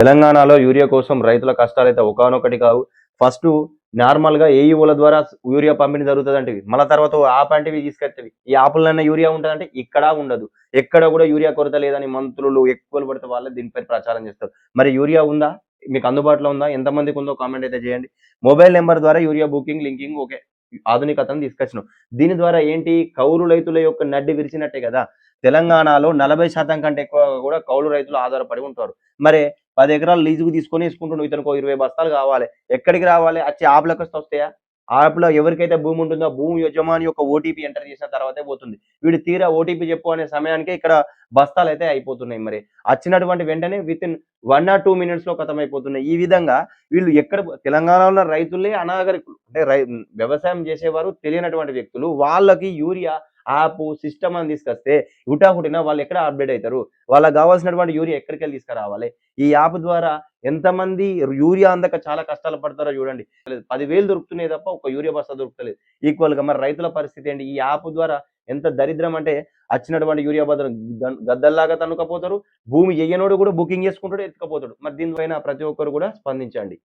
తెలంగాణలో యూరియా కోసం రైతుల కష్టాలైతే ఒకానొకటి కావు. ఫస్టు నార్మల్‌గా ఏఈఓల ద్వారా యూరియా పంపిణీ జరుగుతదంటివి. మళ్ళా తర్వాత ఓ యాప్ అంటివి తీసుకొత్తవి. ఈ యాపుల్లోనే యూరియా ఉంటదంటే ఇక్కడా ఉండదు. ఎక్కడ గూడా యూరియా కొరత లేదని మంత్రులు ఎక్కువలు పడితే వాళ్ళే దీనిపై ప్రచారం చేస్తారు. మరి యూరియా ఉందా? మీకు అందుబాటులో ఉందా? ఎంతమందికుందో కామెంట్ అయితే చేయండి. మొబైల్ నంబర్ ద్వారా యూరియా బుకింగ్, లింకింగ్ ఓకే. ఆధునికతను తీసుకొచ్చినాం. దీని ద్వారా ఏంటి కౌలు రైతుల యొక్క నడ్డి విరిచినట్టే గదా! తెలంగాణలో 40% కంటే ఎక్కువగా గూడా కౌలు రైతులు ఆధారపడి ఉంటారు. మరి 10 ఎకరాలు లీజుకు తీసుకొని ఏసుకుంటుండు. ఇతనికో 20 బస్తాలు కావాలి. ఎక్కడికి రావాలి? అచ్చి యాప్‌లకొస్తొస్తాయా? యాప్‌లో ఎవరికైతే భూమి ఉంటుందో ఆ భూమి యజమాని యొక్క ఓటీపీ ఎంటర్ చేసిన తర్వాతే పోతుంది. వీడు తీరా ఓటీపీ చెప్పు అనే సమయానికే ఇక్కడ బస్తాలైతే అయిపోతున్నాయి మరి. అచ్చినటువంటి వెంటనే వితిన్ 1 ఆర్ 2 మినిట్స్‌లో ఖతమైపోతున్నాయి. ఈ విధంగా వీళ్ళు ఎక్కడ తెలంగాణలో ఉన్న రైతులే అనాగరికులు. అంటే వ్యవసాయం చేసేవారు తెలియనటువంటి వ్యక్తులు. వాళ్ళకి యూరియా యాపు, సిస్టమ్ అని తీసుకొస్తే హుటాహుటిన వాళ్ళెక్కడ అప్‌డేట్ అయితారు? వాళ్ళకి గావాల్సినటువంటి యూరియా ఎక్కడికెళ్ళి తీసుకురావాలి? ఈ యాప్ ద్వారా ఎంతమంది యూరియా అందక చాలా కష్టాలు పడతారో చూడండి. 10,000 దొరుకుతున్నాయి తప్ప ఒక యూరియా బస్తా దొరుకుతలేదు. ఈక్వల్‌గా మరి రైతుల పరిస్థితి ఏంటి? ఈ యాప్ ద్వారా ఎంత దరిద్రం అంటే అచ్చినటువంటి యూరియా బదులు గద్దల్లాగా తన్నుకపోతారు. భూమి ఎయ్యనోడు కూడా బుకింగ్ చేసుకుంటాడు, ఎత్తుకపోతాడు. మరి దీనిపైన ప్రతి ఒక్కరు కూడా స్పందించండి.